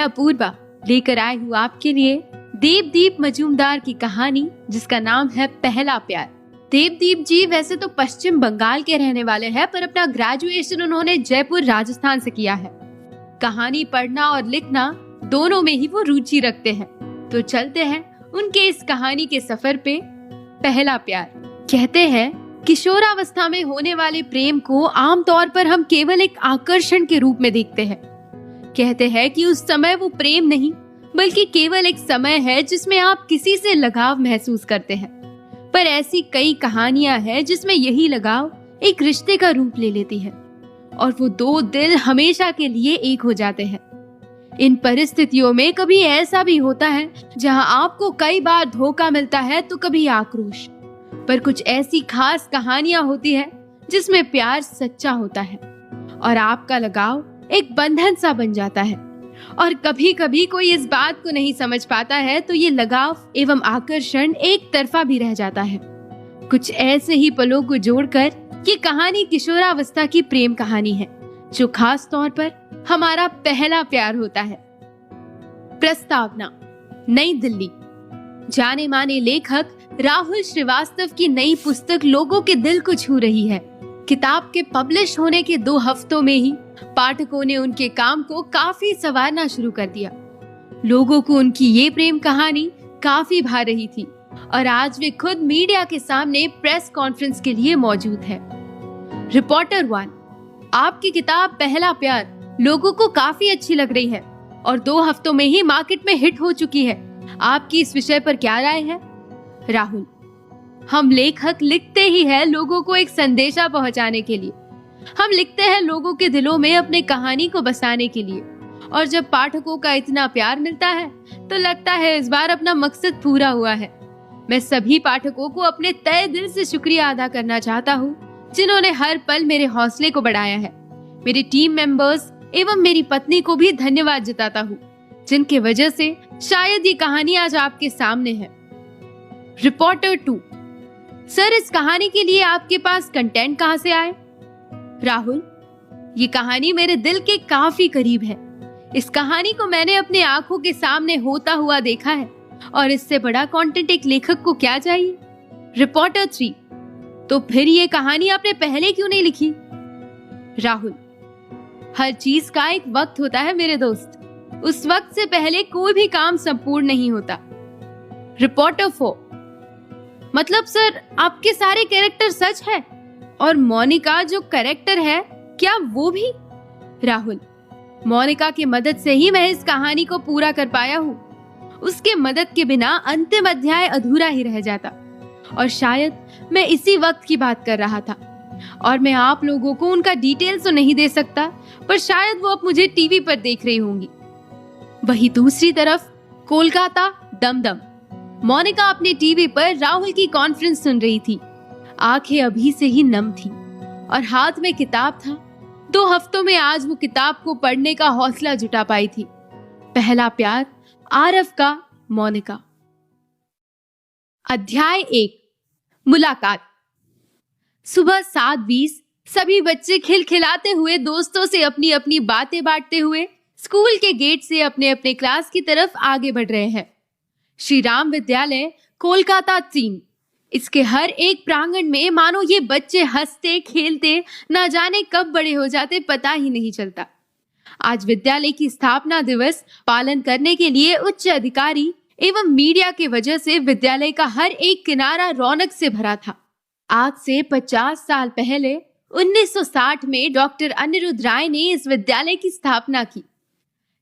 अपूर्वा लेकर आई हूँ आपके लिए देवदीप मजूमदार की कहानी, जिसका नाम है पहला प्यार। देवदीप जी वैसे तो पश्चिम बंगाल के रहने वाले हैं, पर अपना ग्रेजुएशन उन्होंने जयपुर राजस्थान से किया है। कहानी पढ़ना और लिखना दोनों में ही वो रुचि रखते हैं। तो चलते हैं उनके इस कहानी के सफर पे। पहला प्यार। कहते हैं किशोरावस्था में होने वाले प्रेम को आमतौर पर हम केवल एक आकर्षण के रूप में देखते हैं। कहते हैं कि उस समय वो प्रेम नहीं, बल्कि केवल एक समय है जिसमें आप किसी से लगाव महसूस करते हैं। पर ऐसी कई कहानियां हैं जिसमें यही लगाव एक रिश्ते का रूप ले लेती है और वो दो दिल हमेशा के लिए एक हो जाते हैं। इन परिस्थितियों में कभी ऐसा भी होता है जहां आपको कई बार धोखा मिलता है तो कभी आक्रोश, पर कुछ ऐसी खास कहानियां होती है जिसमें प्यार सच्चा होता है और आपका लगाव एक बंधन सा बन जाता है। और कभी कभी कोई इस बात को नहीं समझ पाता है तो ये लगाव एवं आकर्षण एक तरफा भी रह जाता है। कुछ ऐसे ही पलों को जोड़कर ये कहानी किशोरावस्था की प्रेम कहानी है, जो खास तौर पर हमारा पहला प्यार होता है। प्रस्तावना। नई दिल्ली। जाने माने लेखक राहुल श्रीवास्तव की नई पुस्तक लोगों के दिल को छू रही है। किताब के पब्लिश होने के 2 हफ्तों में ही पाठकों ने उनके काम को काफी सवारना शुरू कर दिया। लोगों को उनकी ये प्रेम कहानी काफी भा रही थी और आज वे खुद मीडिया के सामने प्रेस कॉन्फ्रेंस के लिए मौजूद है। रिपोर्टर 1, आपकी किताब पहला प्यार लोगों को काफी अच्छी लग रही है और 2 हफ्तों में ही मार्केट में हिट हो चुकी है। आपकी इस विषय पर क्या राय है? राहुल, हम लेखक लिखते ही है लोगों को एक संदेशा पहुंचाने के लिए। हम लिखते हैं लोगों के दिलों में अपने कहानी को बसाने के लिए, और जब पाठकों का इतना प्यार मिलता है तो लगता है इस बार अपना मकसद पूरा हुआ है। मैं सभी पाठकों को अपने तहे दिल से शुक्रिया अदा करना चाहता हूँ, जिन्होंने हर पल मेरे हौसले को बढ़ाया है। मेरे टीम मेंबर्स एवं मेरी पत्नी को भी धन्यवाद जताता हूँ, जिनके वजह से शायद ये कहानी आज आपके सामने है। रिपोर्टर 2, सर इस कहानी के लिए आपके पास कंटेंट कहां से आए? राहुल, ये कहानी मेरे दिल के काफी करीब है। इस कहानी को मैंने अपने आंखों के सामने होता हुआ देखा है और इससे बड़ा कंटेंट एक लेखक को क्या चाहिए? रिपोर्टर 3, तो फिर ये कहानी आपने पहले क्यों नहीं लिखी? राहुल, हर चीज का एक वक्त होता है मेरे दोस्त, उस वक्त से पहले कोई भी काम संपूर्ण नहीं होता। रिपोर्टर 4, मतलब सर आपके सारे कैरेक्टर सच है और मोनिका जो कैरेक्टर है क्या वो भी? राहुल, मोनिका की मदद से ही मैं इस कहानी को पूरा कर पाया हूँ। उसके मदद के बिना अंतिम अध्याय अधूरा ही रह जाता और शायद मैं इसी वक्त की बात कर रहा था। और मैं आप लोगों को उनका डिटेल्स तो नहीं दे सकता, पर शायद वो अब मुझे टीवी पर देख रही होंगी। वही दूसरी तरफ कोलकाता दमदम। मोनिका अपने टीवी पर राहुल की कॉन्फ्रेंस सुन रही थी। आंखें अभी से ही नम थी और हाथ में किताब था। 2 हफ्तों में आज वो किताब को पढ़ने का हौसला जुटा पाई थी। पहला प्यार, आरफ का मोनिका। अध्याय 1, मुलाकात। सुबह 7:20 सभी बच्चे खिलखिलाते हुए दोस्तों से अपनी अपनी बातें बांटते हुए स्कूल के गेट से अपने अपने क्लास की तरफ आगे बढ़ रहे हैं। श्री राम विद्यालय, कोलकाता 3। इसके हर एक प्रांगण में मानो ये बच्चे हंसते खेलते ना जाने कब बड़े हो जाते पता ही नहीं चलता। आज विद्यालय की स्थापना दिवस पालन करने के लिए उच्च अधिकारी एवं मीडिया की वजह से विद्यालय का हर एक किनारा रौनक से भरा था। आज से 50 साल पहले 1960 में डॉक्टर अनिरुद्ध राय ने इस विद्यालय की स्थापना की।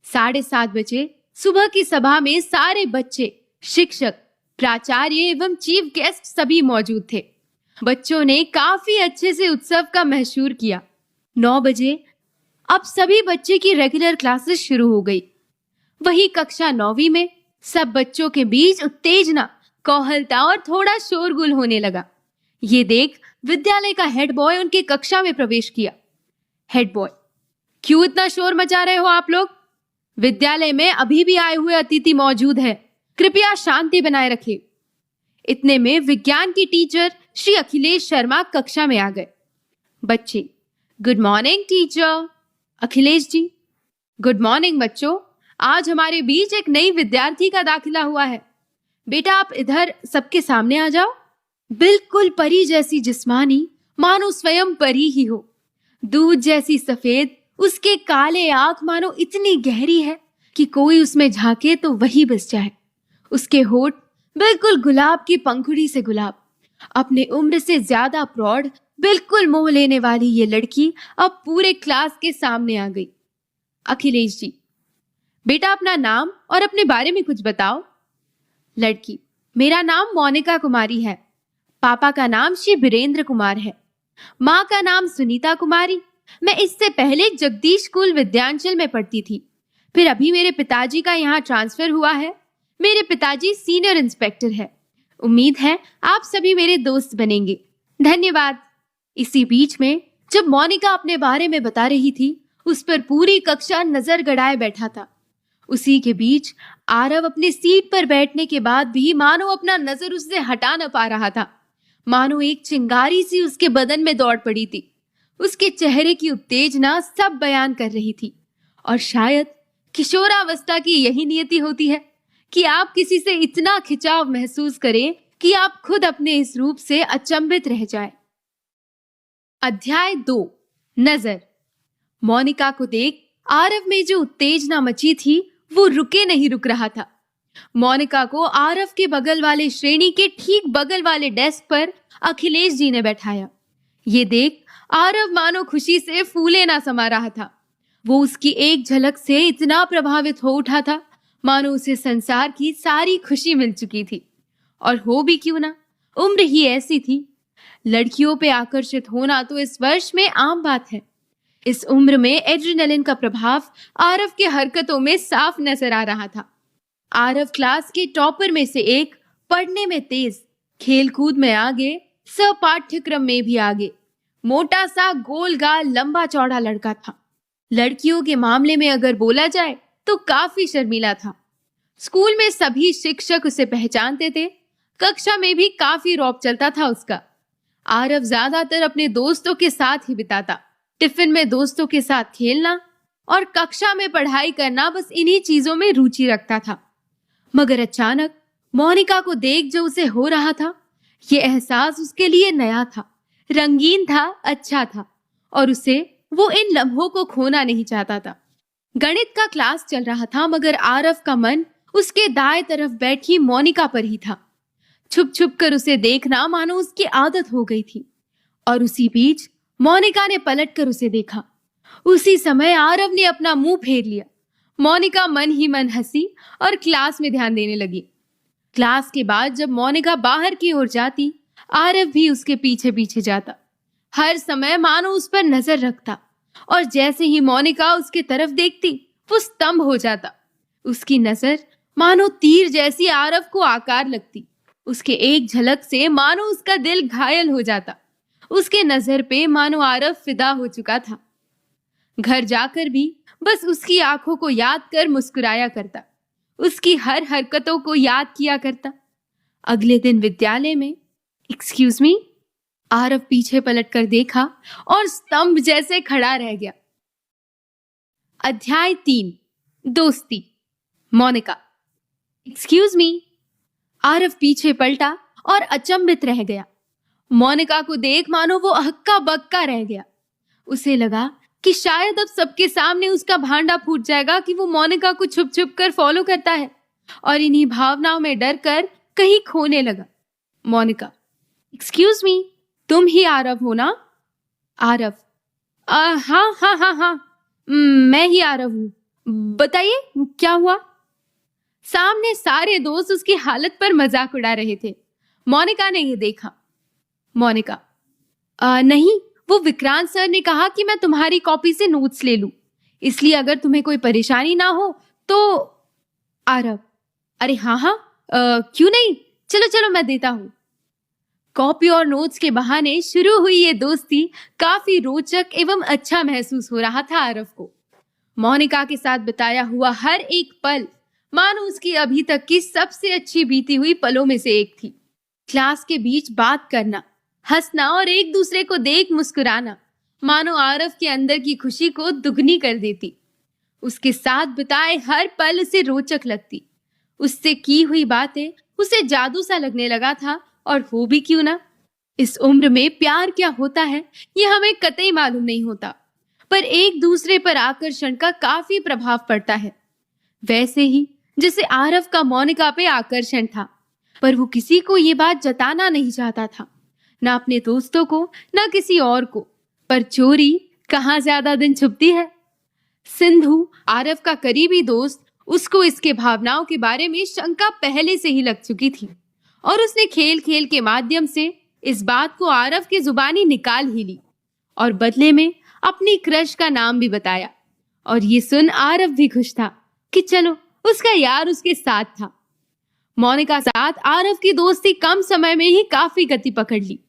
7:30 बजे सुबह की सभा में सारे बच्चे, शिक्षक, प्राचार्य एवं चीफ गेस्ट सभी मौजूद थे। बच्चों ने काफी अच्छे से उत्सव का महसूर किया। 9 बजे अब सभी बच्चे की रेगुलर क्लासेस शुरू हो गई। वही कक्षा 9वीं में सब बच्चों के बीच उत्तेजना, कौहलता और थोड़ा शोरगुल होने लगा। ये देख विद्यालय का हेड बॉय उनके कक्षा में प्रवेश किया। हेड बॉय, क्यों इतना शोर मचा रहे हो आप लोग? विद्यालय में अभी भी आए हुए अतिथि मौजूद है, कृपया शांति बनाए रखें। इतने में विज्ञान की टीचर श्री अखिलेश शर्मा कक्षा में आ गए। बच्चे, good morning teacher. Akhilesh ji, good morning बच्चों, आज हमारे बीच एक नई विद्यार्थी का दाखिला हुआ है। बेटा आप इधर सबके सामने आ जाओ। बिल्कुल परी जैसी जिस्मानी, मानो स्वयं परी ही हो। दूध जैसी सफेद, उसके काले आंख मानो इतनी गहरी है कि कोई उसमें झांके तो वही बस जाए। उसके होठ बिल्कुल गुलाब की पंखुड़ी से गुलाब। अपने उम्र से ज्यादा प्रौढ़, बिल्कुल मोह लेने वाली ये लड़की अब पूरे क्लास के सामने आ गई। अखिलेश जी, बेटा अपना नाम और अपने बारे में कुछ बताओ। लड़की, मेरा नाम मोनिका कुमारी है। पापा का नाम श्री बीरेंद्र कुमार है। माँ का नाम सुनीता कुमारी। मैं इससे पहले जगदीश स्कूल विद्यांचल में पढ़ती थी। फिर अभी मेरे पिताजी का यहाँ ट्रांसफर हुआ है। मेरे पिताजी सीनियर इंस्पेक्टर है। उम्मीद है आप सभी मेरे दोस्त बनेंगे। धन्यवाद। इसी बीच में जब मोनिका अपने बारे में बता रही थी, उस पर पूरी कक्षा नजर गड़ाए बैठा था। उसी के बीच आरव अपनी सीट पर बैठने के बाद भी मानो अपना नजर उससे हटा न पा रहा था। मानो एक चिंगारी सी उसके बदन में दौड़ पड़ी थी। उसके चेहरे की उत्तेजना सब बयान कर रही थी। और शायद किशोरावस्था की यही नियति होती है कि आप किसी से इतना खिंचाव महसूस करें कि आप खुद अपने इस रूप से अचंभित रह जाएं। अध्याय 2, नजर। मोनिका को देख आरव में जो उत्तेजना मची थी वो रुक रहा था। मोनिका को आरव के बगल वाले श्रेणी के ठीक बगल वाले डेस्क पर अखिलेश जी ने बैठाया। ये देख आरव मानो खुशी से फूले ना समा रहा था। वो उसकी एक झलक से इतना प्रभावित हो उठा था मानो उसे संसार की सारी खुशी मिल चुकी थी। और हो भी क्यों ना, उम्र ही ऐसी थी। लड़कियों पे आकर्षित होना तो इस वर्ष में आम बात है। इस उम्र में एड्रेनलिन का प्रभाव आरव की हरकतों में साफ नजर आ रहा था। आरव क्लास के टॉपर में से एक, पढ़ने में तेज, खेलकूद में आगे, सब पाठ्यक्रम में भी आगे, मोटा सा गोल गाल लंबा चौड़ा लड़का था। लड़कियों के मामले में अगर बोला जाए तो काफी शर्मीला था। स्कूल में सभी शिक्षक उसे पहचानते थे। कक्षा में भी काफी रौब चलता था उसका। आरव ज्यादातर अपने दोस्तों के साथ ही बिताता। टिफिन में दोस्तों के साथ खेलना और कक्षा में पढ़ाई करना, बस इन्हीं चीजों में रुचि रखता था। मगर अचानक मोनिका को देख जो उसे हो रहा था, ये एहसास उसके लिए नया था, रंगीन था, अच्छा था और उसे वो इन लम्हों को खोना नहीं चाहता था। गणित का क्लास चल रहा था मगर आरव का मन उसके दाएं तरफ बैठी मोनिका पर ही था। छुप छुप कर उसे देखना मानो उसकी आदत हो गई थी। और उसी बीच मोनिका ने पलटकर उसे देखा। उसी समय आरव ने अपना मुंह फेर लिया। मोनिका मन ही मन हंसी और क्लास में ध्यान देने लगी। क्लास के बाद जब मोनिका बाहर की ओर जाती, आरव भी उसके पीछे पीछे जाता। हर समय मानो उस पर नजर रखता और जैसे ही मोनिका उसके तरफ देखती वो स्तंभ हो जाता। उसकी नजर मानो तीर जैसी आरव को आकार लगती। उसके एक झलक से मानो उसका दिल घायल हो जाता। उसके नजर पे मानो आरव फिदा हो चुका था। घर जाकर भी बस उसकी आंखों को याद कर मुस्कुराया करता, उसकी हर हरकतों को याद किया करता। अगले दिन विद्यालय में, एक्सक्यूज मी, आरव पीछे पलटकर देखा और स्तंभ जैसे खड़ा रह गया। अध्याय 3, दोस्ती। मोनिका। Excuse me. आरव पीछे पलटा और अचंभित रह गया। मोनिका को देख मानो वो हक्का बक्का रह गया। उसे लगा कि शायद अब सबके सामने उसका भांडा फूट जाएगा कि वो मोनिका को छुप छुप कर फॉलो करता है और इन्हीं भावनाओं में डर कर कहीं खोने लगा। मोनिका। एक्सक्यूज मी, तुम ही आरव हो ना? आरव। हाँ हाँ हाँ हाँ, मैं ही आरव हूँ, बताइए क्या हुआ? सामने सारे दोस्त उसकी हालत पर मजाक उड़ा रहे थे। मोनिका ने यह देखा। मोनिका। नहीं, वो विक्रांत सर ने कहा कि मैं तुम्हारी कॉपी से नोट्स ले लूं, इसलिए अगर तुम्हें कोई परेशानी ना हो तो। आरव। अरे हाँ हाँ, क्यों नहीं, चलो चलो मैं देता हूं। कॉपी और नोट्स के बहाने शुरू हुई ये दोस्ती काफी रोचक एवं अच्छा महसूस हो रहा था आरव को। मोनिका के साथ बिताया हुआ हर एक पल मानो उसकी अभी तक की सबसे अच्छी बीती हुई पलों में से एक थी। क्लास के बीच बात करना, हंसना और एक दूसरे को देख मुस्कुराना मानो आरव के अंदर की खुशी को दुगनी कर देती। उसके साथ बिताए हर पल उसे रोचक लगती। उससे की हुई बातें उसे जादू सा लगने लगा था, और हो भी क्यों ना। इस उम्र में प्यार क्या होता है ये हमें कतई मालूम नहीं होता, पर एक दूसरे पर आकर्षण का काफी प्रभाव पड़ता है। वैसे ही जैसे आरव का मोनिका पे आकर्षण था, पर वो किसी को ये बात जताना नहीं चाहता था, ना अपने दोस्तों को ना किसी और को। पर चोरी कहाँ ज्यादा दिन छुपती है। सिंधु, आरव का करीबी दोस्त, उसको इसके भावनाओं के बारे में शंका पहले से ही लग चुकी थी, और उसने खेल खेल के माध्यम से इस बात को आरव की जुबानी निकाल ही ली, और बदले में अपनी क्रश का नाम भी बताया। और ये सुन आरव भी खुश था कि चलो उसका यार उसके साथ था। मोनिका साथ आरव की दोस्ती कम समय में ही काफी गति पकड़ ली।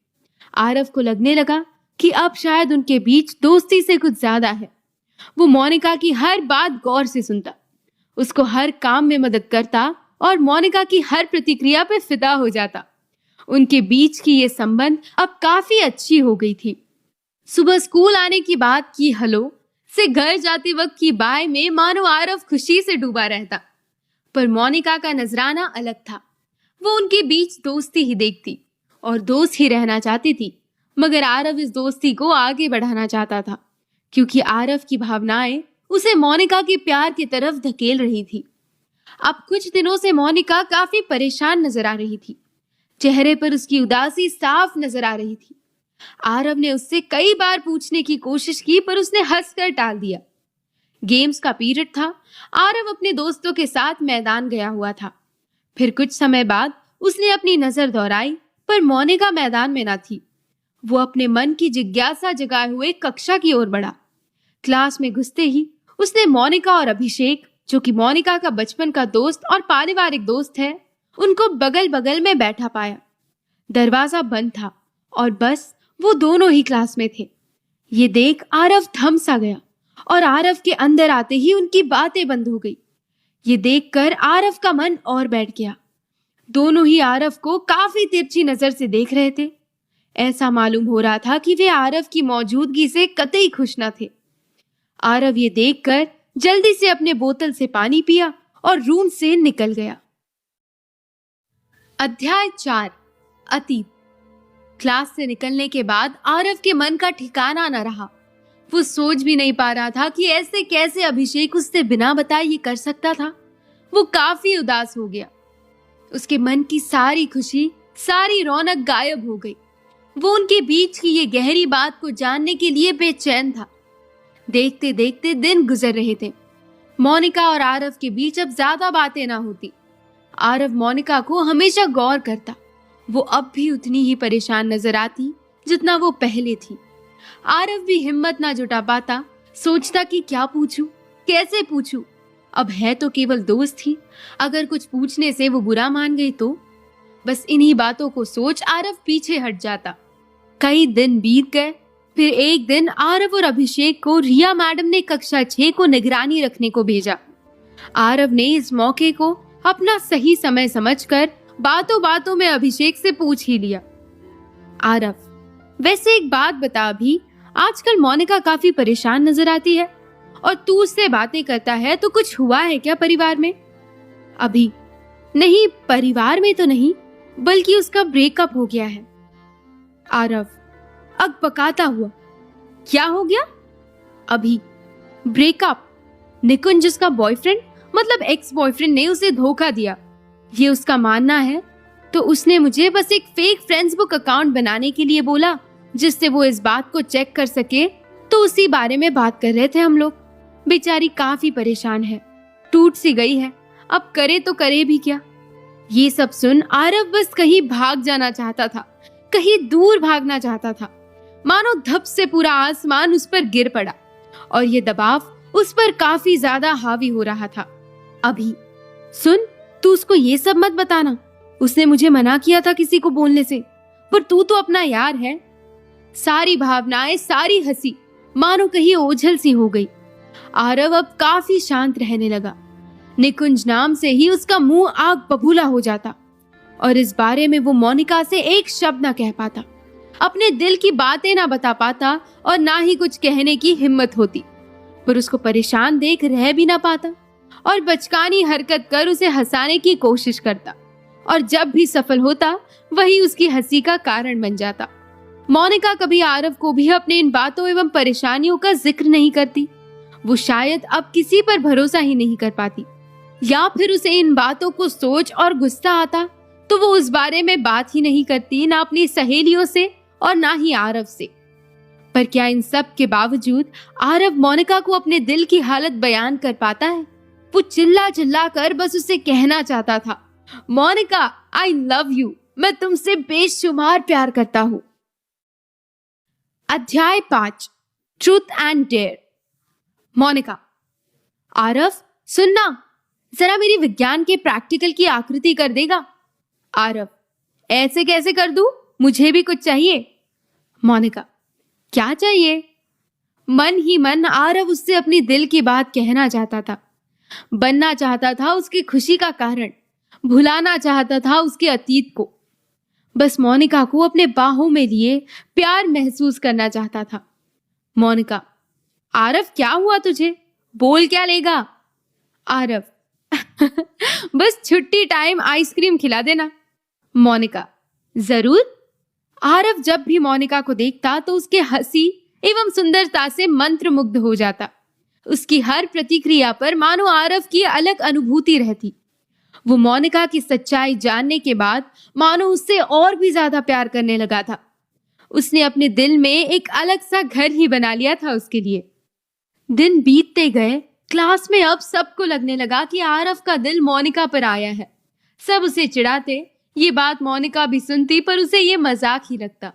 आरव को लगने लगा कि अब शायद उनके बीच दोस्ती से कुछ ज्यादा है। वो मोनिका की हर बात गौर से सुनता, उसको हर काम में मदद करता और मोनिका की हर प्रतिक्रिया पे फिदा हो जाता। उनके बीच की ये संबंध अब काफी अच्छी हो गई थी। सुबह स्कूल आने की बात की हेलो से घर जाते वक्त की बाय में मानो आरव खुशी से डूबा रहता, पर मोनिका का नजराना अलग था। वो उनके बीच दोस्ती ही देखती और दोस्त ही रहना चाहती थी, मगर आरव इस दोस्ती को आगे बढ़ाना चाहता था, क्योंकि आरव की भावनाएं उसे मोनिका के प्यार की तरफ धकेल रही थी। अब कुछ दिनों से मोनिका काफी परेशान नजर आ रही थी। चेहरे पर उसकी उदासी साफ नजर आ रही थी। आरव ने उससे कई बार पूछने की कोशिश की, पर उसने हंसकर टाल दिया। गेम्स का पीरियड था। आरव अपने दोस्तों के साथ मैदान गया हुआ था। फिर कुछ समय बाद उसने अपनी नजर दौड़ाई, पर मोनिका मैदान में न थी। वो अपने मन की जिज्ञासा जगाए हुए कक्षा की ओर बढ़ा। क्लास में घुसते ही उसने मोनिका और अभिषेक, जो कि मोनिका का बचपन का दोस्त और पारिवारिक दोस्त है, उनको बगल बगल में बैठा पाया। दरवाजा बंद था और बस वो दोनों ही क्लास में थे। ये देख आरव थम सा गया, और आरव के अंदर आते ही उनकी बातें बंद हो गई। ये देखकर आरव का मन और बैठ गया। दोनों ही आरव को काफी तिरछी नजर से देख रहे थे। ऐसा मालूम हो रहा था कि वे आरव की मौजूदगी से कतई खुश न थे। आरव ये देखकर जल्दी से अपने बोतल से पानी पिया और रूम से निकल गया। अध्याय 4 अतीत। क्लास से निकलने के बाद आरव के मन का ठिकाना न रहा। वो सोच भी नहीं पा रहा था कि ऐसे कैसे अभिषेक उससे बिना बताए ये कर सकता था। वो काफी उदास हो गया। उसके मन की सारी खुशी, सारी रौनक गायब हो गई। वो उनके बीच की ये गहरी बात को जानने के लिए बेचैन था। देखते देखते दिन गुजर रहे थे। मोनिका और आरव के बीच अब ज्यादा बातें ना होती। आरव मोनिका को हमेशा गौर करता। वो अब भी उतनी ही परेशान नजर आती जितना वो पहले थी। आरव भी हिम्मत ना जुटा पाता। सोचता कि क्या पूछूं, कैसे पूछूं। अब है तो केवल दोस्त ही, अगर कुछ पूछने से वो बुरा मान गई तो। बस इन्हीं बातों को सोच आरव पीछे हट जाता। कई दिन बीत गए। फिर एक दिन आरव और अभिषेक को रिया मैडम ने कक्षा 6 को निगरानी रखने को भेजा। आरव ने इस मौके को अपना सही समय समझकर बातों बातों में अभिषेक से पूछ ही लिया। आरव, वैसे एक बात बता अभी, आजकल मोनिका काफी परेशान नजर आती है और तू उससे बातें करता है, तो कुछ हुआ है क्या परिवार में? अभी नहीं, परिवार में तो नहीं, बल्कि उसका ब्रेकअप हो गया है। आरव अकबकाता हुआ, क्या हो गया? अभी ब्रेकअप। निकुंज उसका बॉयफ्रेंड, मतलब एक्स बॉयफ्रेंड ने उसे धोखा दिया, ये उसका मानना है। तो उसने मुझे बस एक फेक फ्रेंड्स बुक अकाउंट बनाने के लिए बोला, जिससे वो इस बात को चेक कर सके। तो उसी बारे में बात कर रहे थे हम लोग। बेचारी काफी परेशान है, टूट सी गई है, अब करे तो करे भी क्या। ये सब सुन आरव बस कहीं भाग जाना चाहता था, कहीं दूर भागना चाहता था। मानो धप से पूरा आसमान उस पर गिर पड़ा और ये दबाव उस पर काफी ज्यादा हावी हो रहा था। अभी सुन, तू उसको ये सब मत बताना। उसने मुझे मना किया था किसी को बोलने से, पर तू तो अपना यार है। सारी भावनाएं, सारी हंसी मानो कहीं ओझल सी हो गई। आरव अब काफी शांत रहने लगा। निकुंज नाम से ही उसका मुंह आग बबूला हो जाता और इस बारे में वो मोनिका से एक शब्द ना कह पाता। अपने दिल की बातें ना बता पाता और ना ही कुछ कहने की हिम्मत होती। पर उसको परेशान देख रह भी ना पाता और बचकानी हरकत कर उसे हंसाने की कोशिश करता, और जब भी सफल होता वही उसकी हंसी का कारण बन जाता। मोनिका कभी आरव को भी अपने इन बातों एवं परेशानियों का जिक्र नहीं करती। वो शायद अब किसी पर भरोसा ही नहीं कर पाती, या फिर उसे इन बातों को सोच और गुस्सा आता तो वो उस बारे में बात ही नहीं करती, ना अपनी सहेलियों से और ना ही आरव से। पर क्या इन सब के बावजूद आरव मोनिका को अपने दिल की हालत बयान कर पाता है? वो चिल्ला चिल्ला कर बस उसे कहना चाहता था, मोनिका आई लव यू, मैं तुमसे बेशुमार प्यार करता हूं। अध्याय 5, truth and dare. Monika, Aarav सुनना, जरा मेरी विज्ञान के प्रैक्टिकल की आकृति कर देगा। आरव, ऐसे कैसे कर दूं? मुझे भी कुछ चाहिए। मोनिका, क्या चाहिए? मन ही मन आरव उससे अपनी दिल की बात कहना चाहता था, बनना चाहता था उसकी खुशी का कारण, भुलाना चाहता था उसके अतीत को। बस मोनिका को अपने बाहों में लिए प्यार महसूस करना चाहता था। मोनिका, आरव क्या हुआ तुझे? बोल क्या लेगा? आरव, बस छुट्टी टाइम आइसक्रीम खिला देना। मोनिका, जरूर। आरव जब भी मोनिका को देखता तो उसके हंसी एवं सुंदरता से मंत्रमुग्ध हो जाता। उसकी हर प्रतिक्रिया पर मानो आरव की अलग अनुभूति रहती। वो मोनिका की सच्चाई जानने के बाद मानो उससे और भी ज्यादा प्यार करने लगा था। उसने अपने दिल में एक अलग सा घर ही बना लिया था उसके लिए। दिन बीतते गए, क्लास में अब सबको लगने लगा कि आरव का दिल मोनिका पर आया है। सब उसे चिढ़ाते, ये बात मोनिका भी सुनती पर उसे ये मजाक ही लगता।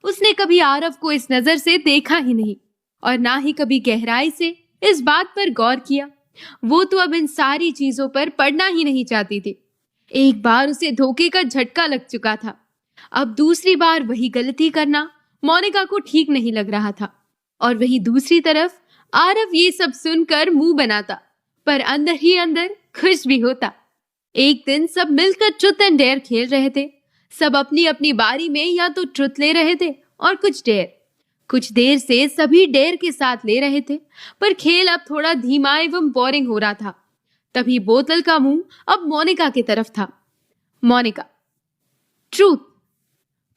उसने कभी आरव को इस नजर से देखा ही नहीं और ना ही कभी गहराई से इस बात पर गौर किया। वो तो अब इन सारी चीजों पर पड़ना ही नहीं चाहती थी। एक बार उसे धोखे का झटका लग चुका था, अब दूसरी बार वही गलती करना मोनिका को ठीक नहीं लग रहा था। और वही दूसरी तरफ आरव ये सब सुनकर मुंह बनाता, पर अंदर ही अंदर खुश भी होता। एक दिन सब मिलकर ट्रुथ एंड डेयर खेल रहे थे। सब अपनी अपनी बारी में या तो ट्रुथ ले रहे थे और कुछ डेयर। कुछ देर से सभी डेयर के साथ ले रहे थे, पर खेल अब थोड़ा धीमा एवं बोरिंग हो रहा था। तभी बोतल का मुंह अब मोनिका की तरफ था। मोनिका, ट्रूथ।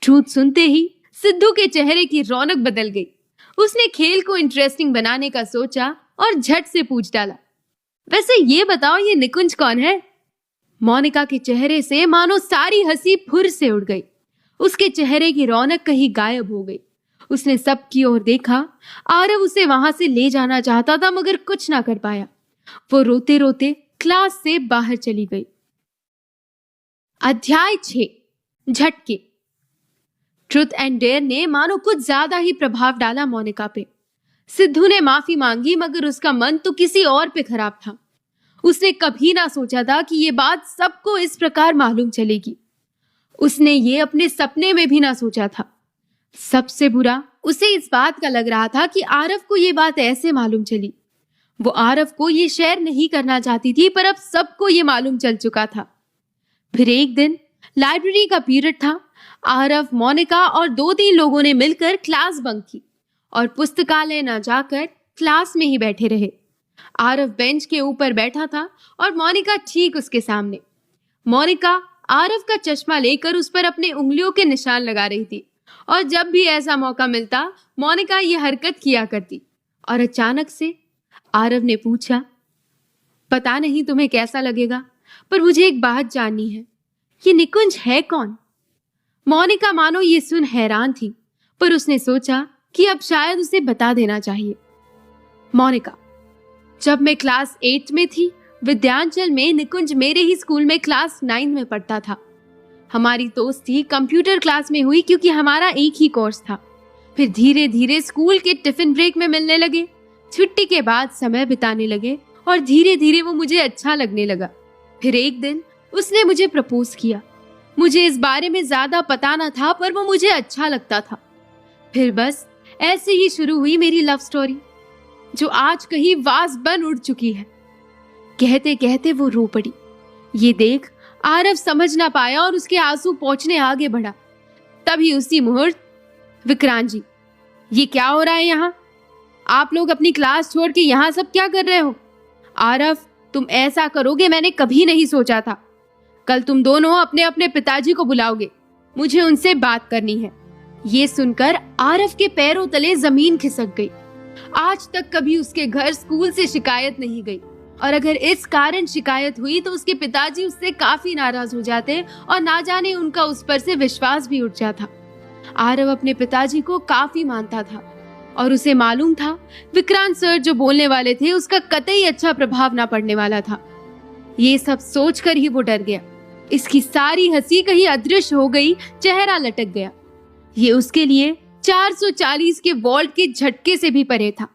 ट्रूथ सुनते ही सिद्धू के चेहरे की रौनक बदल गई। उसने खेल को इंटरेस्टिंग बनाने का सोचा और झट से पूछ डाला, वैसे ये बताओ ये निकुंज कौन है? मोनिका के चेहरे से मानो सारी हंसी फुर से उड़ गई। उसके चेहरे की रौनक कहीं गायब हो गई। उसने सबकी ओर देखा। आरव उसे वहां से ले जाना चाहता था मगर कुछ ना कर पाया। वो रोते रोते क्लास से बाहर चली गई। अध्याय 6, झटके। ट्रुथ एंड डेयर ने मानो कुछ ज्यादा ही प्रभाव डाला मोनिका पे। सिद्धू ने माफी मांगी मगर उसका मन तो किसी और पे खराब था। उसने कभी ना सोचा था कि ये बात सबको इस प्रकार मालूम चलेगी। उसने ये अपने सपने में भी ना सोचा था। सबसे बुरा उसे इस बात का लग रहा था कि आरव को ये बात ऐसे मालूम चली। वो आरव को ये शेयर नहीं करना चाहती थी, पर अब सबको ये मालूम चल चुका था। फिर एक दिन लाइब्रेरी का पीरियड था। आरव, मोनिका और 2-3 लोगों ने मिलकर क्लास बंक की और पुस्तकालय न जाकर क्लास में ही बैठे रहे। आरव बेंच के ऊपर बैठा था और मोनिका ठीक उसके सामने। मोनिका आरव का चश्मा लेकर उस पर अपने उंगलियों के निशान लगा रही थी और जब भी ऐसा मौका मिलता मोनिका ये हरकत किया करती। और अचानक से आरव ने पूछा, पता नहीं तुम्हें कैसा लगेगा, पर मुझे एक बात जाननी है, ये निकुंज है कौन? मोनिका मानो ये सुन हैरान थी, पर उसने सोचा कि अब शायद उसे बता देना चाहिए। मोनिका, जब मैं क्लास 8 में थी, विद्यांचल में निकुंज मेरे ही स्कूल में क्लास 9 में पढ़ता था। हमारी दोस्ती कंप्यूटर क्लास में हुई क्योंकि हमारा एक ही कोर्स था। फिर धीरे धीरे स्कूल के टिफिन ब्रेक में मिलने लगे, छुट्टी के बाद समय बिताने लगे और धीरे धीरे वो मुझे अच्छा लगने लगा। फिर एक दिन उसने मुझे प्रपोज किया। मुझे इस बारे में ज्यादा पता न था, पर वो मुझे अच्छा लगता था। फिर बस ऐसे ही शुरू हुई मेरी लव स्टोरी, जो आज कहीं वास बन उड़ चुकी है। कहते कहते वो रो पड़ी। ये देख आरव समझ ना पाया और उसके आंसू पोंछने आगे बढ़ा। तभी उसी मुहूर्त, विक्रांत जी, ये क्या हो रहा है यहाँ? आप लोग अपनी क्लास छोड़ के यहाँ सब क्या कर रहे हो? आरव, तुम ऐसा करोगे मैंने कभी नहीं सोचा था। कल तुम दोनों अपने अपने पिताजी को बुलाओगे, मुझे उनसे बात करनी है। ये सुनकर आरव के पैरों तले जमीन खिसक गई। आज तक कभी उसके घर स्कूल से शिकायत नहीं गई, और अगर इस कारण शिकायत हुई तो उसके पिताजी उससे काफी नाराज हो जाते और ना जाने उनका उस पर से विश्वास भी उठ जाता। आरव अपने पिताजी को काफी मानता था और उसे मालूम था विक्रांत सर जो बोलने वाले थे उसका कतई अच्छा प्रभाव ना पड़ने वाला था। ये सब सोचकर ही वो डर गया। इसकी सारी हंसी कहीं अदृश्य हो गई, चेहरा लटक गया। ये उसके लिए 440 के वोल्ट के झटके से भी परे था।